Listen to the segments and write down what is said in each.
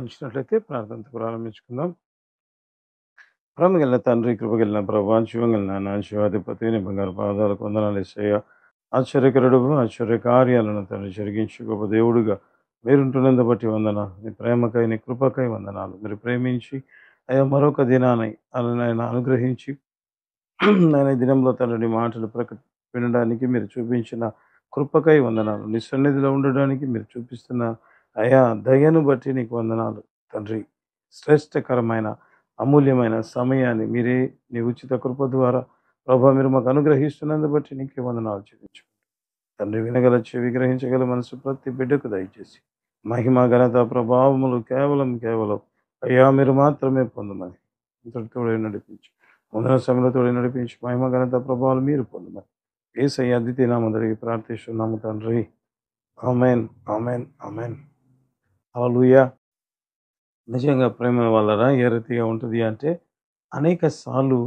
ఉంచినట్లయితే ప్రార్థనతో ప్రారంభించుకుందాం. ప్రేమగలిగిన తండ్రి, కృపగలిగిన ప్రభా, జీవంగలిగిన నాన్న, శివాధిపతి, నీ బంగారు పాదాలకు వందనాలు యేసయ్య. ఆశ్చర్యకరుడు, ఆశ్చర్య కార్యాలను తండ్రి జరిగించి గొప్ప దేవుడుగా మీరుంటున్నందు బట్టి వందనాలు. నీ ప్రేమకై, నీ కృపకై వందనాలు. మీరు ప్రేమించి అయ్యా మరొక దినాన్ని ఆయన అనుగ్రహించి నేను ఈ దినంలో తండ్రి నీ మాటలు వినడానికి మీరు చూపించిన కృపకై వందనాలు. నీ సన్నిధిలో ఉండడానికి మీరు చూపిస్తున్న అయా దయను బట్టి నీకు వందనాలు తండ్రి. శ్రేష్టకరమైన అమూల్యమైన సమయాన్ని మీరే నీ ఉచిత కృప ద్వారా ప్రభా మీరు మాకు అనుగ్రహిస్తున్నందు బట్టి నీకే వందనాలు చెల్లించు తండ్రి. వినగల చెవి, గ్రహించగల మనసు ప్రతి బిడ్డకు దయచేసి మహిమ ఘనత ప్రభావములు కేవలం అయ్యా మీరు మాత్రమే పొందమని ఇంతటితో నడిపించు. ముందున సమయంలో నడిపించి మహిమ ఘనత ప్రభావాలు మీరు పొందమని యేసయ్య అద్వితీయ నామమున అడిగి ప్రార్థిస్తున్నాము తండ్రి. ఆమేన్, ఆమేన్, ఆమేన్. హల్లెలూయా. నిజంగా ప్రేమ వలన ఏ రీతిగా ఉంటుంది అంటే అనేక సార్లు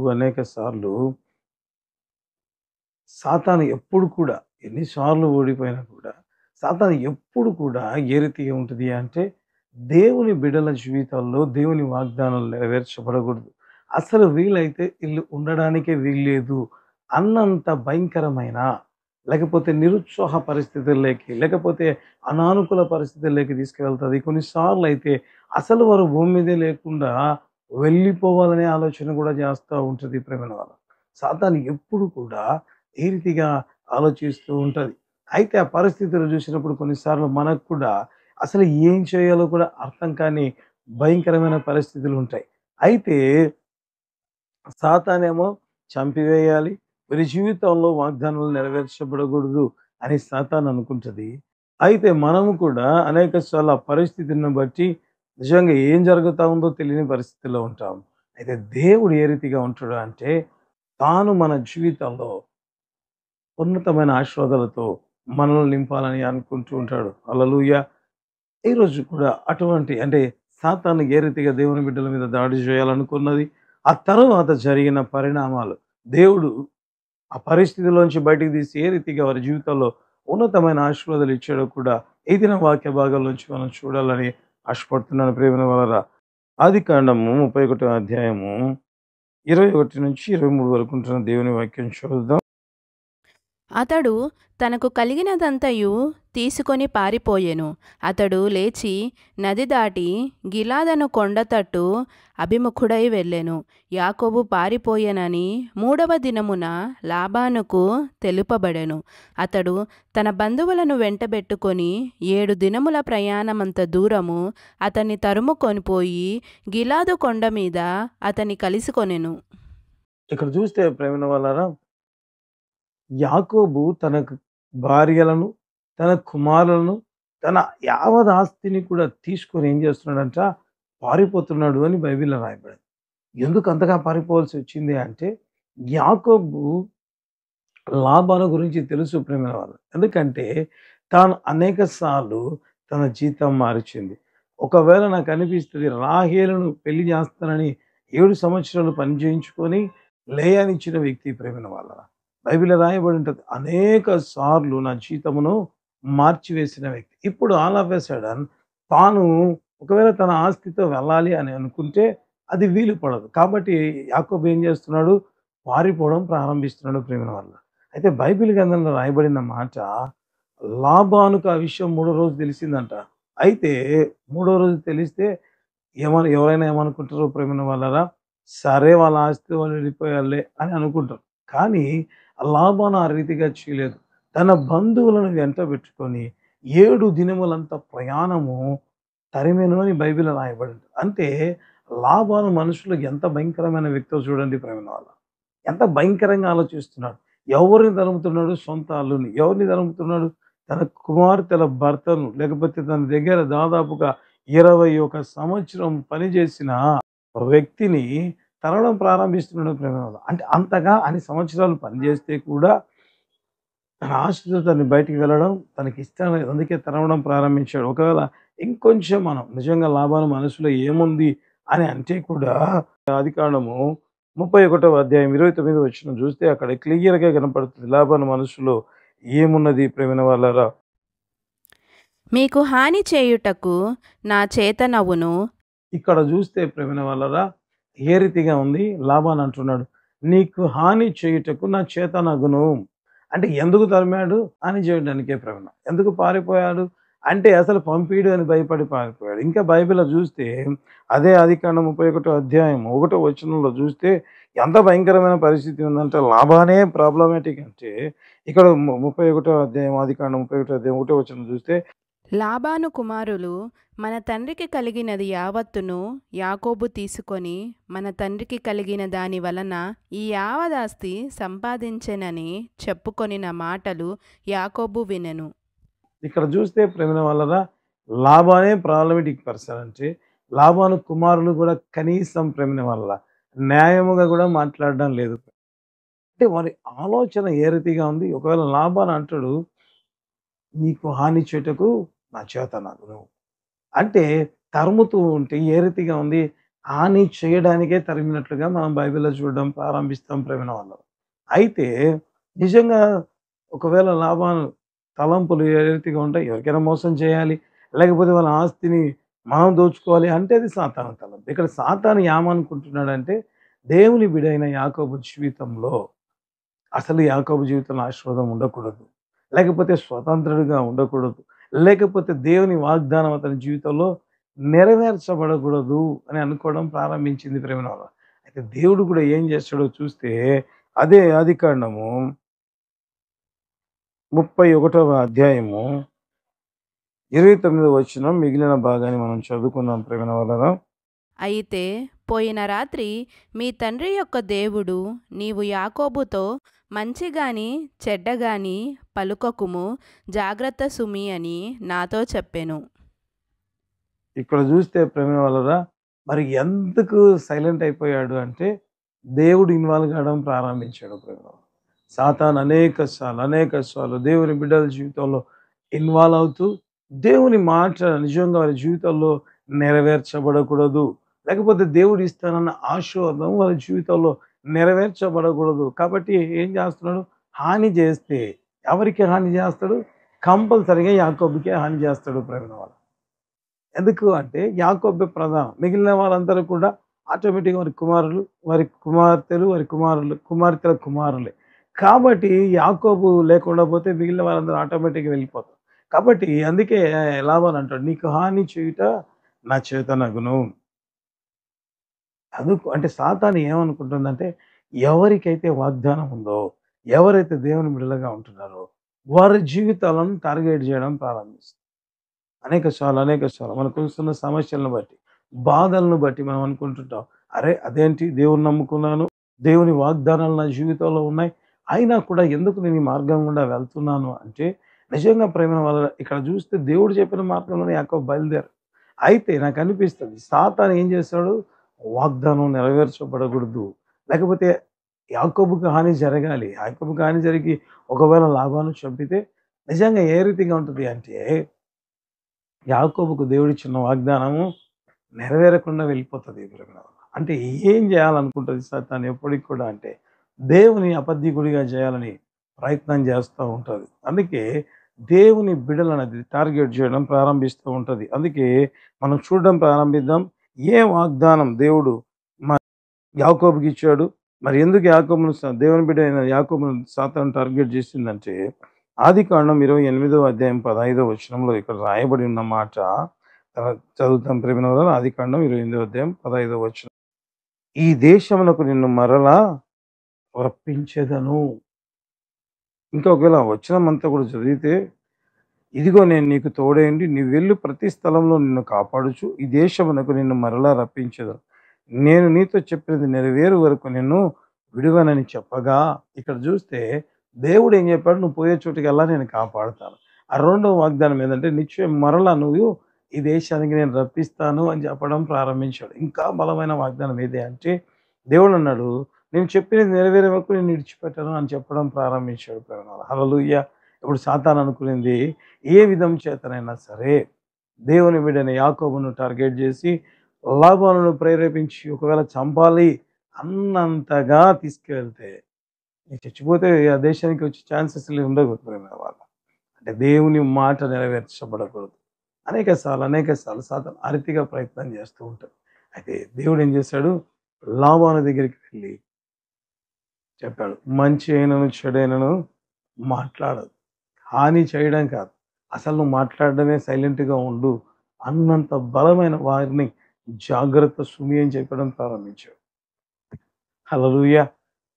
సాతాను ఎప్పుడు కూడా ఎన్నిసార్లు ఓడిపోయినా కూడా సాతాను ఎప్పుడు కూడా ఏ రీతిగా ఉంటుంది అంటే దేవుని బిడ్డల జీవితాల్లో దేవుని వాగ్దానాలు నెరవేర్చబడకూడదు, అసలు వీలైతే ఇల్లు ఉండడానికే వీల్లేదు అన్నంత భయంకరమైన, లేకపోతే నిరుత్సాహ పరిస్థితుల్లోకి, లేకపోతే అనానుకూల పరిస్థితుల్లోకి తీసుకువెళ్తుంది. కొన్నిసార్లు అయితే అసలు వారు భూమి మీదే లేకుండా వెళ్ళిపోవాలనే ఆలోచన కూడా చేస్తూ ఉంటుంది. ప్రేమ వల్ల సాతాను ఎప్పుడు కూడా ఏ రీతిగా ఆలోచిస్తూ ఉంటుంది. అయితే ఆ పరిస్థితులు చూసినప్పుడు కొన్నిసార్లు మనకు కూడా అసలు ఏం చేయాలో కూడా అర్థం కాని భయంకరమైన పరిస్థితులు ఉంటాయి. అయితే సాతానేమో చంపివేయాలి, వీరి జీవితంలో వాగ్దానాలు నెరవేర్చబడకూడదు అని సాతాను అనుకుంటుంది. అయితే మనము కూడా అనేక సార్లు ఆ పరిస్థితిని బట్టి నిజంగా ఏం జరుగుతా ఉందో తెలియని పరిస్థితిలో ఉంటాం. అయితే దేవుడు ఏ రీతిగా ఉంటాడు అంటే తాను మన జీవితంలో ఉన్నతమైన ఆశీర్వాదాలతో మనల్ని నింపాలని అనుకుంటూ ఉంటాడు. హల్లెలూయా. ఈరోజు కూడా అటువంటి అంటే సాతాను ఏ రీతిగా దేవుని బిడ్డల మీద దాడి చేయాలనుకున్నది, ఆ తర్వాత జరిగిన పరిణామాలు, దేవుడు ఆ పరిస్థితిలోంచి బయటికి తీసి ఏ రీతిగా వారి జీవితాల్లో ఉన్నతమైన ఆశీర్వాదాలు ఇచ్చాడో కూడా ఈ దిన వాక్య భాగాల్లోంచి మనం చూడాలని ఆశపడుతున్నాను. ప్రేమ వలన ఆది కాండము 31వ అధ్యాయము 21 నుంచి 23 వరకు ఉంటున్న దేవుని వాక్యం చూద్దాం. అతడు తనకు కలిగినదంతయు తీసుకొని పారిపోయెను. అతడు లేచి నది దాటి గిలాదను కొండతట్టు అభిముఖుడై వెళ్ళెను. యాకోబు పారిపోయెనని 3వ దినమున లాబానుకు తెలుపబడెను. అతడు తన బంధువులను వెంటబెట్టుకొని 7 దినముల ప్రయాణమంత దూరము అతన్ని తరుముకొని పోయి గిలాదు కొండ మీద అతన్ని కలిసికొనెను. ఇక్కడ చూస్తే ప్రేమ వలన యాకోబు తన భార్యలను, తన కుమారులను, తన యావత్ ఆస్తిని కూడా తీసుకొని ఏం చేస్తున్నాడంట, పారిపోతున్నాడు అని బైబిల్లో రాయబడింది. ఎందుకు అంతగా పారిపోవాల్సి వచ్చింది అంటే యాకోబు లాబాను గురించి తెలుసు ప్రేమ వల్ల. ఎందుకంటే తాను అనేక సార్లు తన జీతం మార్చింది. ఒకవేళ నాకు అనిపిస్తుంది రాహేలును పెళ్లి చేస్తానని 7 సంవత్సరాలు పని చేయించుకొని లేయానిచ్చిన వ్యక్తి ప్రేమ వల్ల. బైబిల్లో రాయబడి ఉంటుంది అనేక సార్లు నా జీతమును మార్చివేసిన వ్యక్తి. ఇప్పుడు ఆల్ ఆఫ్ ఎ సడన్ తాను ఒకవేళ తన ఆస్తితో వెళ్ళాలి అని అనుకుంటే అది వీలు పడదు. కాబట్టి యాకోబు ఏం చేస్తున్నాడు, పారిపోవడం ప్రారంభిస్తున్నాడు ప్రేమ వల్ల. అయితే బైబిల్ గ్రంథంలో రాయబడిన మాట లాబానుకు ఆ విషయం 3వ రోజు తెలిసిందంట. అయితే 3వ రోజు తెలిస్తే ఎవరైనా ఏమనుకుంటారో ప్రేమ వల్లరా, సరే వాళ్ళ ఆస్తి వాళ్ళు వెళ్ళిపోయారులే అని అనుకుంటారు. కానీ లాబాను ఆ రీతిగా చేయలేదు. తన బంధువులను వెంట పెట్టుకొని 7 దినములంత ప్రయాణము తరిమెను అని బైబిల్లో రాయబడింది. అంటే లాబాను మనుషులు ఎంత భయంకరమైన వ్యక్తో చూడండి ప్రేమ వల్ల. ఎంత భయంకరంగా ఆలోచిస్తున్నాడు. ఎవరిని తరుముతున్నాడు, సొంత అల్లుని. ఎవరిని తరుముతున్నాడు, తన కుమార్తెల భర్తను, లేకపోతే తన దగ్గర దాదాపుగా 21 సంవత్సరం పనిచేసిన వ్యక్తిని తరవడం ప్రారంభిస్తున్నాడు ప్రేమ వల్ల. అంటే అంతగా అన్ని సంవత్సరాలు పనిచేస్తే కూడా తన ఆశతో తను బయటికి వెళ్ళడం తనకి ఇష్టం లేదు. అందుకే తరవడం ప్రారంభించాడు. ఒకవేళ ఇంకొంచెం మనం నిజంగా లాబాను మనసులో ఏముంది అని అంటే కూడా ఆదికాండము 31వ అధ్యాయం 29వ వచనం చూస్తే అక్కడ క్లియర్‌గా కనపడుతుంది లాబాను మనసులో ఏమున్నది ప్రేమ వల్లరా. మీకు హాని చేయుటకు నా చేతనవును. ఇక్కడ చూస్తే ప్రేమైన వాళ్ళరా ఏ రీతిగా ఉంది లాబాన్ అంటున్నాడు, నీకు హాని చేయుటకు నా చేతనగును. అంటే ఎందుకు తరిమాడు? హాని చేయడానికే ప్రేమ. ఎందుకు పారిపోయాడు అంటే అసలు పంపీడు అని భయపడి పారిపోయాడు. ఇంకా బైబిల్లో చూస్తే అదే ఆదికాండం 31 అధ్యాయం 1 వచనంలో చూస్తే ఎంత భయంకరమైన పరిస్థితి ఉందంటే లాబానే ప్రాబ్లమాటిక్ అంటే ఇక్కడ 31 అధ్యాయం ఆదికాండం 31 అధ్యాయం 1 వచనం చూస్తే లాబాను కుమారులు మన తండ్రికి కలిగినది యావత్తును యాకోబు తీసుకొని మన తండ్రికి కలిగిన దాని వలన ఈ యావదాస్తి సంపాదించెనని చెప్పుకొనిన మాటలు యాకోబు వినెను. ఇక్కడ చూస్తే ప్రేమ వలన లాబానే ప్రాబ్లమేటిక్ పర్సన్ అంటే లాబాను కుమారులు కూడా కనీసం ప్రేమ వల్ల న్యాయముగా కూడా మాట్లాడడం లేదు. అంటే వారి ఆలోచన ఏ రీతిగా ఉంది. ఒకవేళ లాబాను అంటాడు, నీకు హాని చేటకు నా చేత నాకు అంటే తరుముతూ ఉంటే ఏ రీతిగా ఉంది, హాని చేయడానికే తరిమినట్లుగా మనం బైబిల్లో చూడడం ప్రారంభిస్తాం ప్రేమ వల్ల. అయితే నిజంగా ఒకవేళ లాభాలు తలంపులు ఏ రీతిగా ఉంటాయి, ఎవరికైనా మోసం చేయాలి, లేకపోతే వాళ్ళ ఆస్తిని మనం దోచుకోవాలి అంటే అది సాతాను తలంపు. ఇక్కడ సాతాను ఏమనుకుంటున్నాడంటే దేవుని బిడైన యాకోబు జీవితంలో అసలు యాకోబు జీవితంలో ఆశీర్వాదం ఉండకూడదు, లేకపోతే స్వతంత్రుడిగా ఉండకూడదు, లేకపోతే దేవుని వాగ్దానం అతని జీవితంలో నెరవేర్చబడకూడదు అని అనుకోవడం ప్రారంభించింది ప్రేమ వల్ల. అయితే దేవుడు కూడా ఏం చేస్తాడో చూస్తే అదే ఆదికాండము 31వ అధ్యాయము 29వ వచనం మిగిలిన భాగాన్ని మనం చదువుకుందాం ప్రేమ వల్ల. అయితే పోయిన రాత్రి మీ తండ్రి యొక్క దేవుడు నీవు యాకోబుతో మంచిగాని చెడ్డగాని పలుకకుము, జాగ్రత్త సుమి అని నాతో చెప్పెను. ఇక్కడ చూస్తే ప్రేమ వల్ల మరి ఎందుకు సైలెంట్ అయిపోయాడు అంటే దేవుడు ఇన్వాల్వ్ కావడం ప్రారంభించాడు ప్రేమ. సాతాను అనేక సార్లు దేవుని బిడ్డల జీవితంలో ఇన్వాల్వ్ అవుతూ దేవుని మాట నిజంగా వారి జీవితంలో నెరవేర్చబడకూడదు, లేకపోతే దేవుడు ఇస్తానన్న ఆశీర్వాదం వాళ్ళ జీవితంలో నెరవేర్చబడకూడదు. కాబట్టి ఏం చేస్తున్నాడు, హాని చేస్తే ఎవరికి హాని చేస్తాడు, కంపల్సరిగా యాకోబుకే హాని చేస్తాడు ప్రేమ వాళ్ళ. ఎందుకు అంటే యాకోబే ప్రధానం, మిగిలిన వాళ్ళందరూ కూడా ఆటోమేటిక్గా వారి కుమారులు, వారి కుమార్తెలు, వారి కుమార్తెల కుమారులే. కాబట్టి యాకోబు లేకుండా పోతే మిగిలిన వాళ్ళందరూ ఆటోమేటిక్గా వెళ్ళిపోతారు. కాబట్టి అందుకే లాబాను అంటాడు, నీకు హాని చేయుట నా చేతనగును. అందుకు అంటే సాతాను ఏమనుకుంటుందంటే ఎవరికైతే వాగ్దానం ఉందో, ఎవరైతే దేవుని బిడ్డలుగా ఉంటున్నారో వారి జీవితాలను టార్గెట్ చేయడం ప్రారంభిస్తుంది. అనేక సార్లు మనకు వస్తున్న సమస్యలను బట్టి, బాధలను బట్టి మనం అనుకుంటుంటాం, అరే అదేంటి దేవుని నమ్ముకున్నాను, దేవుని వాగ్దానాలు నా జీవితంలో ఉన్నాయి, అయినా కూడా ఎందుకు నేను ఈ మార్గం గుండా వెళ్తున్నాను అంటే నిజంగా ప్రేమ వల్ల ఇక్కడ చూస్తే దేవుడు చెప్పిన మార్గంలోనే యాకోబు బయలుదేరు. అయితే నాకు అనిపిస్తుంది సాతాను ఏం చేస్తాడు, వాగ్దానం నెరవేర్చబడకూడదు, లేకపోతే యాకోబుకి హాని జరగాలి, యాకోబుకి హాని జరిగి ఒకవేళ లాభాన్ని చంపితే నిజంగా ఏ రీతిగా ఉంటుంది అంటే యాకోబుకు దేవుడిచ్చిన వాగ్దానము నెరవేరకుండా వెళ్ళిపోతుంది. అంటే ఏం చేయాలనుకుంటుంది సాతాను ఎప్పటికి కూడా అంటే దేవుని అబద్ధికుడిగా చేయాలని ప్రయత్నం చేస్తూ ఉంటుంది. అందుకే దేవుని బిడలు అనేది టార్గెట్ చేయడం ప్రారంభిస్తూ ఉంటుంది. అందుకే మనం చూడడం ప్రారంభిద్దాం, ఏ వాగ్దానం దేవుడు యాకోబుకి ఇచ్చాడు, మరి ఎందుకు యాకోబును దేవుని బిడ్డ అయిన యాకోబును సాతాను టార్గెట్ చేసిందంటే ఆదికాండం 28వ అధ్యాయం 15వ వచనంలో ఇక్కడ రాయబడి ఉన్న మాట చదువుతాం ప్రేమ వల్ల. ఆదికాండం 28వ అధ్యాయం 15వ వచనం, ఈ దేశమునకు నిన్ను మరలా రప్పించేదను. ఇంకా ఒకవేళ వచనం అంతా కూడా చదివితే, ఇదిగో నేను నీకు తోడేయండి, నీవు వెళ్ళు ప్రతి స్థలంలో నిన్ను కాపాడుచు ఈ దేశమునకు నిన్ను మరలా రప్పించేదను, నేను నీతో చెప్పినది నెరవేరు వరకు నిన్ను విడువనని చెప్పగా, ఇక్కడ చూస్తే దేవుడు ఏం చెప్పాడు, నువ్వు పోయే చోటుకల్లా నేను కాపాడుతాను. ఆ రెండవ వాగ్దానం ఏంటంటే నిశ్చయం మరలా నువ్వు ఈ దేశానికి నేను రప్పిస్తాను అని చెప్పడం ప్రారంభించాడు. ఇంకా బలమైన వాగ్దానం ఏది అంటే దేవుడు అన్నాడు, నేను చెప్పినది నెరవేరే వరకు నేను విడిచిపెట్టాను అని చెప్పడం ప్రారంభించాడు. హల్లెలూయా. ఇప్పుడు సాతాను అనుకునేది ఏ విధం చేతనైనా సరే దేవుని బిడ్డని యాకోబును టార్గెట్ చేసి లాబానును ప్రేరేపించి ఒకవేళ చంపాలి అన్నంతగా తీసుకువెళ్తే, నీకు చచ్చిపోతే ఆ దేశానికి వచ్చే ఛాన్సెస్ ఉండవు ప్రేమ వాళ్ళ. అంటే దేవుని మాట నెరవేర్చబడకూడదు. అనేక సార్లు సాతాను ఆ రీతిగా ప్రయత్నం చేస్తూ ఉంటాడు. అయితే దేవుడు ఏం చేశాడు, లాబాను దగ్గరికి వెళ్ళి చెప్పాడు, మంచి అయినను చెడైనను మాట్లాడదు, హాని చేయడం కాదు, అసలు నువ్వు మాట్లాడడమే, సైలెంట్గా ఉండు అన్నంత బలమైన వారిని జాగ్రత్త సుమి అని చెప్పడం ప్రారంభించాడు. హల్లెలూయా.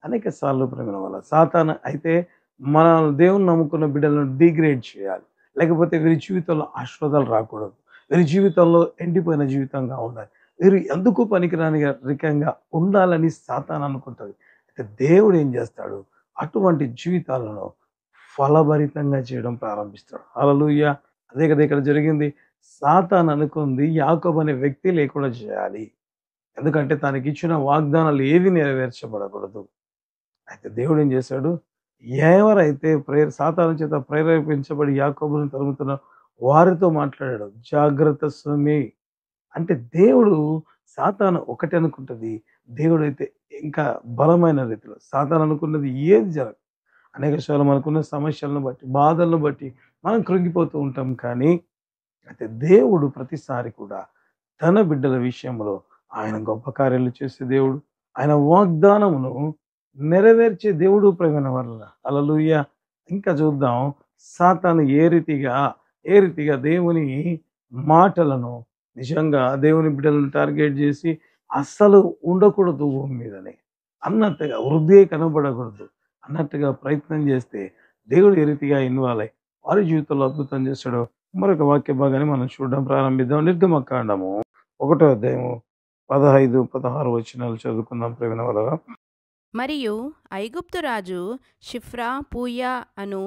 అనేక సార్లు ప్రేమ వల్ల సాతాను అయితే మన దేవుని నమ్ముకున్న బిడ్డలను డిగ్రేడ్ చేయాలి. లేకపోతే వీరి జీవితంలో ఆశీర్వాదాలు రాకూడదు. వీరి జీవితంలో ఎండిపోయిన జీవితంగా ఉండాలి. వీరు ఎందుకు పనికిరాని రికంగా ఉండాలని సాతాను అనుకుంటది. అయితే దేవుడు ఏం చేస్తాడు? అటువంటి జీవితాలను ఫలభరితంగా చేయడం ప్రారంభిస్తాడు. హల్లెలూయా. అదే కదా ఇక్కడ జరిగింది. సాతాను అనుకుంది యాకోబు అనే వ్యక్తి లేకుండా చేయాలి. ఎందుకంటే తనకిచ్చిన వాగ్దానాలు ఏవి నెరవేర్చబడకూడదు. అయితే దేవుడు ఏం చేశాడు? ఎవరైతే సాతాను చేత ప్రేరేపించబడి యాకోబును తరుముతున్న వారితో మాట్లాడాడు. జాగ్రత్త సుమి. అంటే దేవుడు సాతాను ఒకటి అనుకుంటది. దేవుడైతే ఇంకా బలమైన రీతిలో సాతాను అనుకున్నది ఏది జరగదు. అనేక సార్లు మనకున్న సమస్యలను బట్టి, బాధలను బట్టి మనం కృంగిపోతూ ఉంటాం. కానీ అయితే దేవుడు ప్రతిసారి కూడా తన బిడ్డల విషయంలో ఆయన గొప్ప కార్యాలు చేసే దేవుడు. ఆయన వాగ్దానమును నెరవేర్చే దేవుడు ప్రేమైన వల్ల. హల్లెలూయా. ఇంకా చూద్దాం సాతాను ఏ రీతిగా దేవుని మాటలను నిజంగా దేవుని బిడ్డలను టార్గెట్ చేసి అస్సలు ఉండకూడదు భూమి మీదనే అన్నట్టుగా, వృద్ధే కనబడకూడదు అన్నట్టుగా ప్రయత్నం చేస్తే దేవుడు ఏ రీతిగా ఇన్వాల్వ్ అయ్యి వారి జీవితంలో అద్భుతం చేస్తాడో మరొక వాక్య భాగాన్ని మనం చూడడం ప్రారంభిద్దాం. నిర్గమకాండము 1వ అధ్యాయము 15, 16 వచనాలు చదువుకుందాం ప్రేమైన వల్ల. మరియు ఐగుప్తు రాజు షిఫ్రా పూయా అను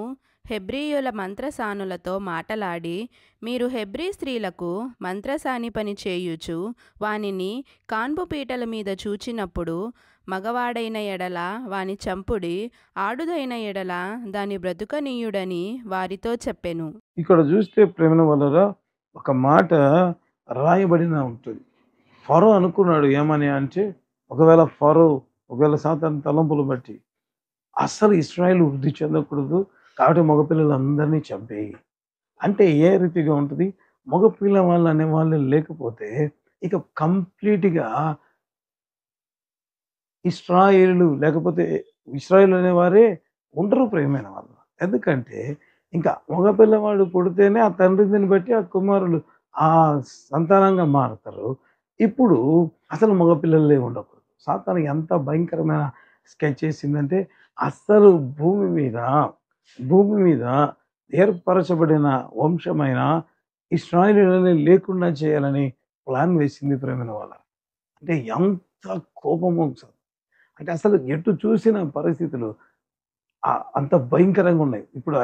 హెబ్రీయుల మంత్రసానులతో మాటలాడి, మీరు హెబ్రీ స్త్రీలకు మంత్రసాని పని చేయుచు వానిని కాన్పు పీటల మీద చూచినప్పుడు మగవాడైన ఎడల వాని చంపుడి, ఆడుదైన ఎడల దాని బ్రతుకనీయుడని వారితో చెప్పెను. ఇక్కడ చూస్తే ప్రేమైన వల్ల ఒక మాట రాయబడిన ఉంటుంది. ఫరో అనుకున్నాడు ఏమని అంటే, ఒకవేళ సాతాను తలంపులు బట్టి అస్సలు ఇశ్రాయేల్ వృద్ధి చెందకూడదు కాబట్టి మగపిల్లలందరినీ చంపేయి అంటే ఏ రీతిగా ఉంటుంది? మగపిల్ల వాళ్ళు అనే వాళ్ళు లేకపోతే ఇక కంప్లీట్‌గా లేకపోతే ఇశ్రాయేలు అనేవారే ఉండరు ప్రియమైన వాళ్ళు. ఎందుకంటే ఇంకా మగపిల్లవాడు పుడితేనే ఆ తండ్రిని బట్టి ఆ కుమారులు ఆ సంతానంగా మారుతారు. ఇప్పుడు అసలు మగపిల్లలే ఉండకూడదు. సాతాను ఎంత భయంకరమైన స్కెచ్ ఏసిందంటే అస్సలు భూమి మీద ఏర్పరచబడిన వంశమైన ఇశ్రాయేలీయులని లేకుండా చేయాలని ప్లాన్ వేసింది ప్రియమైన వాళ్ళ. అంటే ఎంత కోపమో అంటే అసలు ఎటు చూసిన పరిస్థితులు అంత భయంకరంగా ఉన్నాయి. ఇప్పుడు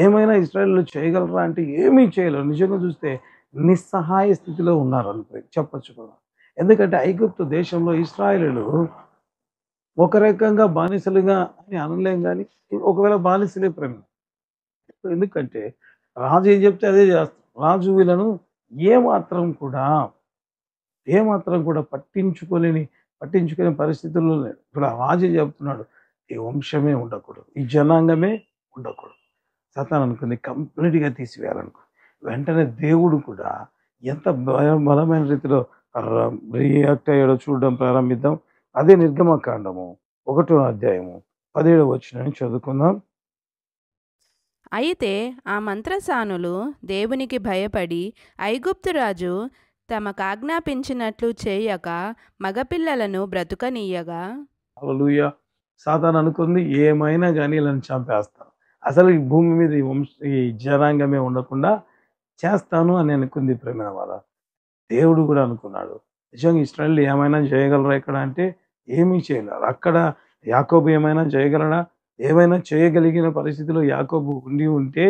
ఏమైనా ఇశ్రాయేలీయులు చేయగలరా అంటే ఏమీ చేయలేరు. నిజంగా చూస్తే నిస్సహాయ స్థితిలో ఉన్నారు చెప్పొచ్చు కూడా. ఎందుకంటే ఐగుప్తు దేశంలో ఇశ్రాయేలీయులు ఒక రకంగా బానిసలుగా అని అనలేం గానీ, ఒకవేళ బానిసలే ఎందుకంటే రాజు ఏం చెప్తే అదే చేస్తారు. రాజు వీళ్ళను ఏమాత్రం కూడా పట్టించుకునే పరిస్థితుల్లో లేడు. ఇప్పుడు ఆ రాజు చెప్తున్నాడు, ఈ వంశమే ఉండకూడదు, ఈ జనాంగమే ఉండకూడదు. సాతాను అనుకుంది కంప్లీట్‌గా తీసివేయాలనుకుంది. వెంటనే దేవుడు కూడా ఎంత బలమైన రీతిలో రియాక్ట్ అయ్యాడో చూడడం ప్రారంభిద్దాం. అదే నిర్గమకాండము 1వ అధ్యాయము 17వ వచనాన్ని చదువుకుందాం. అయితే ఆ మంత్రసానులు దేవునికి భయపడి ఐగుప్తు రాజు తమకాజ్ఞాపించినట్లు చేయక మగపిల్లలను బ్రతుకనీయగా. హల్లెలూయా. సాతాను అనుకుంది ఏమైనా గానీ వీళ్ళని చంపేస్తాను. అసలు ఈ భూమి మీద ఈ జనాంగమే ఉండకుండా చేస్తాను అని అనుకుంది ప్రియమైన వాళ్ళ. దేవుడు కూడా అనుకున్నాడు. నిజంగా ఇశ్రాయేలీయులు ఏమైనా చేయగలరా ఇక్కడ అంటే ఏమీ చేయలేరు. అక్కడ యాకోబు ఏమైనా చేయగలడా? ఏమైనా చేయగలిగిన పరిస్థితిలో యాకోబు ఉంటే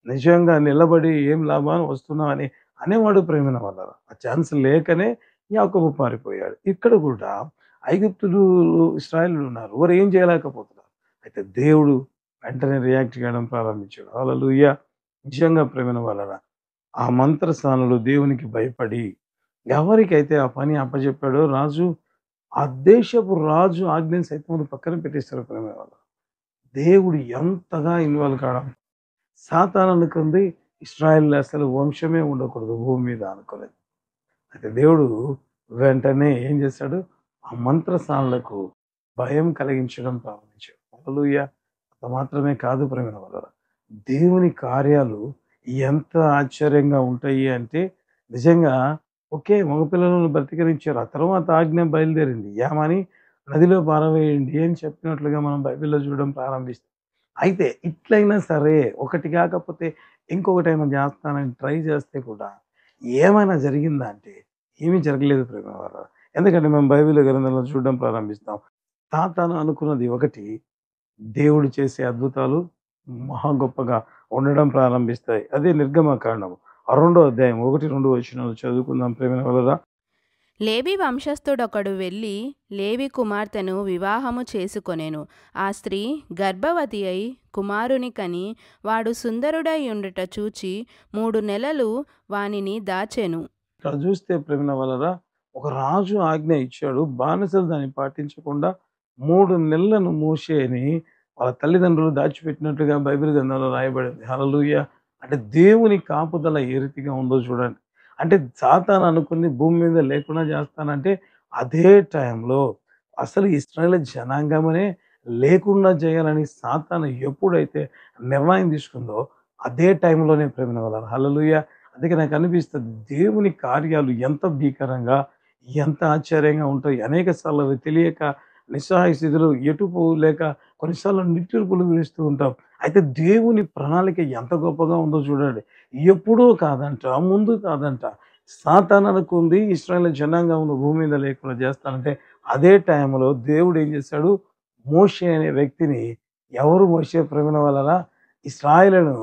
నిజంగా నిలబడి ఏం లాభం వస్తున్నామని అనేవాడు ప్రేమైన వాళ్ళ. ఆ ఛాన్స్ లేకనే యాకోబు పారిపోయాడు. ఇక్కడ కూడా ఐగుప్తులు ఇశ్రాయేలీయులు ఉన్నారు. వారు ఏం చేయలేకపోతున్నారు. అయితే దేవుడు వెంటనే రియాక్ట్ చేయడం ప్రారంభించాడు. హల్లెలూయా. నిజంగా ప్రేమైన వాళ్ళరా ఆ మంత్రసానులు దేవునికి భయపడి ఎవరికైతే ఆ పని అప్పచెప్పాడో రాజు, ఆ దేశపు రాజు ఆజ్ఞను సైతం పక్కన పెట్టేస్తారు ప్రేమైన వాళ్ళు. దేవుడు ఎంతగా ఇన్వాల్వ్ కావడం సాతాను అనుకుంది ఇశ్రాయేల్ అసలు వంశమే ఉండకూడదు భూమి మీద అనుకోలేదు. అయితే దేవుడు వెంటనే ఏం చేశాడు? ఆ మంత్రసానులకు భయం కలిగించడం ప్రారంభించాడు. హల్లెలూయా! అంత మాత్రమే కాదు ప్రియమైన వాళ్ళారా, దేవుని కార్యాలు ఎంత ఆశ్చర్యంగా ఉంటాయి అంటే నిజంగా ఓకే. మగపిల్లలను బ్రతికరించారు. ఆ తర్వాత ఆజ్ఞ బయలుదేరింది. ఏమని? నదిలో పారవేయండి అని చెప్పినట్లుగా మనం బైబిల్‌లో చూడడం ప్రారంభిస్తాం. అయితే ఇట్లైనా సరే ఒకటి కాకపోతే ఇంకొకటైనా చేస్తానని ట్రై చేస్తే కూడా ఏమైనా జరిగిందా అంటే ఏమీ జరగలేదు ప్రియమైన వాళ్ళారా. ఎందుకంటే మేము బైబిల్ గ్రంథంలో చూడడం ప్రారంభిస్తాం. సాతాను అనుకున్నది ఒకటి, దేవుడు చేసే అద్భుతాలు మహా గొప్పగా ఉండడం ప్రారంభిస్తాయి. అదే నిర్గమకాండము. ఆ 2వ అధ్యాయం 1, 2 వచనాలు చదువుకుందాం ప్రియమైన వాళ్ళారా. లేవి వంశస్థుడొకడు వెళ్ళి లేవి కుమార్తెను వివాహము చేసుకొనెను. ఆ స్త్రీ గర్భవతి అయి కుమారుని కని వాడు సుందరుడై ఉండుట చూచి 3 నెలలు వానిని దాచెను. ఇక్కడ చూస్తే ప్రియమైన వాళ్ళారా, ఒక రాజు ఆజ్ఞ ఇచ్చాడు. బానిసలు దాన్ని పాటించకుండా 3 నెలలను మోషేని వాళ్ళ తల్లిదండ్రులు దాచిపెట్టినట్టుగా బైబిల్ గ్రంథంలో రాయబడింది. హల్లెలూయా! అంటే దేవుని కాపుదల ఏ రీతిగా ఉందో చూడండి. అంటే సాతాను అనుకుంది భూమి మీద లేకుండా చేస్తానంటే అదే టైంలో అసలు ఇశ్రాయేలు జనాంగమనే లేకుండా చేయాలని సాతాను ఎప్పుడైతే నిర్ణయం తీసుకుందో అదే టైంలోనే ప్రియమైన వాళ్ళారా, హల్లెలూయా! అందుకే నాకు అనిపిస్తది దేవుని కార్యాలు ఎంత భీకరంగా, ఎంత ఆశ్చర్యంగా ఉంటాయి. అనేక సార్లు అవి తెలియక నిస్సహాయ స్థితిలో ఎటు పోలేక కొన్నిసార్లు నిట్టూర్పులు విడుస్తూ ఉంటాం. అయితే దేవుని ప్రణాళిక ఎంత గొప్పగా ఉందో చూడండి. ఎప్పుడూ కాదంట, ముందు కాదంట. సాతాను అనుకుంది ఇశ్రాయేలు జనాంగమును భూమి మీద లేకుండా చేస్తానంటే అదే టైంలో దేవుడు ఏం చేశాడు? మోషే అనే వ్యక్తిని, ఎవరు మోషే ప్రేమిన వలన ఇశ్రాయేలును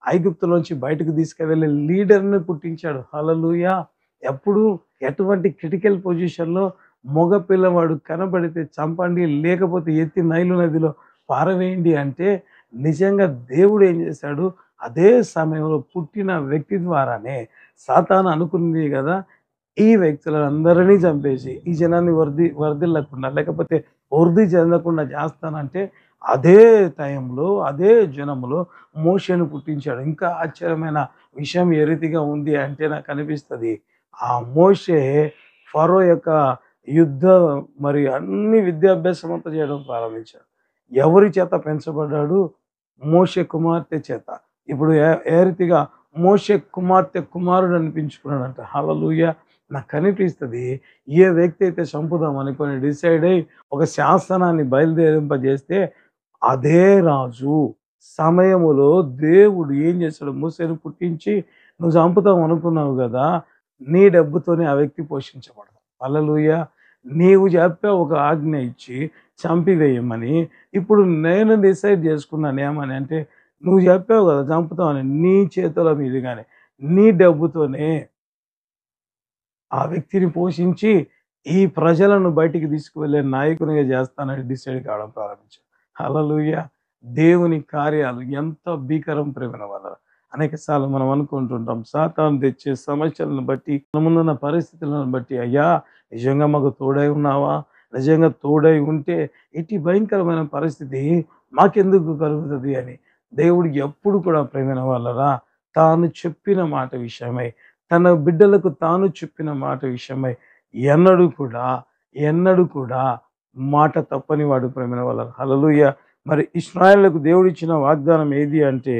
ఐగుప్తులోంచి బయటకు తీసుకువెళ్ళే లీడర్‌ని పుట్టించాడు. హల్లెలూయా! ఎప్పుడు ఎటువంటి క్రిటికల్ పొజిషన్‌లో మగ పిల్లవాడు కనబడితే చంపండి, లేకపోతే ఎత్తి నైలు నదిలో పారవేయండి అంటే నిజంగా దేవుడు ఏం చేశాడు? అదే సమయంలో పుట్టిన వ్యక్తి ద్వారానే సాతాను అనుకుంది గదా! ఈ వ్యక్తులందరినీ చంపేసి ఈ జనాన్ని వర్ధిల్లకుండా లేకపోతే వృద్ధి చెందకుండా చేస్తానంటే అదే టైంలో, అదే జనంలో మోషేను పుట్టించాడు. ఇంకా ఆశ్చర్యమైన విషయం ఏ రీతిగా ఉంది అంటే నాకనిపిస్తది. ఆ మోషే ఫరో యొక్క యుద్ధ మరి అన్ని విద్యాభ్యాసం అంతా చేయడం ప్రారంభించాడు. ఎవరి చేత పెంచబడ్డాడు? మోషే కుమార్తె చేత. ఇప్పుడు ఏ రీతిగా మోషే కుమార్తె కుమారుడు అనిపించుకున్నాడంట. హల్లెలూయా! నాకనిపిస్తది ఏ వ్యక్తి అయితే చంపుదాం అనుకోని డిసైడ్ అయ్యి ఒక శాసనాన్ని బయలుదేరింపజేస్తే అదే రాజు సమయములో దేవుడు ఏం చేశాడు? మోషేను పుట్టించి నువ్వు చంపుతావు అనుకున్నావు గదా! నీ డబ్బుతోనే ఆ వ్యక్తి పోషించబడతాడు. హల్లెలూయా! నీవు చెప్పావు ఒక ఆజ్ఞ ఇచ్చి చంపివేయమని. ఇప్పుడు నేను డిసైడ్ చేసుకున్నాను ఏమని అంటే నువ్వు చెప్పావు గదా! చంపుతావని. నీ చేతుల మీదుగానే నీ డబ్బుతోనే ఆ వ్యక్తిని పోషించి ఈ ప్రజలను బయటికి తీసుకువెళ్ళే నాయకునిగా చేస్తానని డిసైడ్ కావడం ప్రారంభించాడు. హల్లెలూయా! దేవుని కార్యాలు ఎంత భీకరం ప్రేమన వల్ల అనేక సార్లు మనం అనుకుంటుంటాం. సాతాను తెచ్చే సమస్యలను బట్టి, మన ముందున్న పరిస్థితులను బట్టి, అయ్యా నిజంగా మాకు తోడై ఉన్నావా? నిజంగా తోడై ఉంటే ఇట్టి భయంకరమైన పరిస్థితి మాకెందుకు కలుగుతది అని దేవుడు ఎప్పుడు కూడా ప్రేమైన వాళ్ళరా తాను చెప్పిన మాట విషయమై తన బిడ్డలకు తాను చెప్పిన మాట విషయమై ఎన్నడూ కూడా, ఎన్నడూ కూడా మాట తప్పని వాడు ప్రేమైన వాళ్ళ హల్లెలూయా! మరి ఇశ్రాయేలుకు దేవుడిచ్చిన వాగ్దానం ఏది అంటే